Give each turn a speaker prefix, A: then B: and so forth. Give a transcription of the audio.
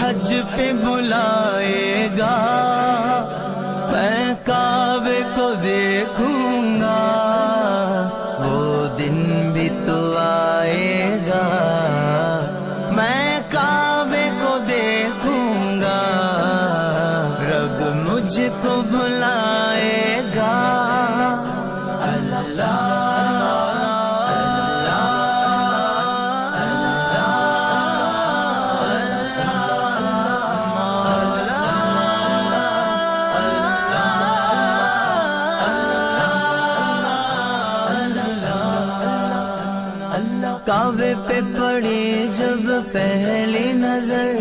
A: हज पे बुलाएगा, मैं काबे को देखूंगा, वो दिन भी तो आएगा, मैं काबे को देखूंगा, रब मुझको बुलाएगा। अल्लाह काबे पे पड़ी जब पहली नजर,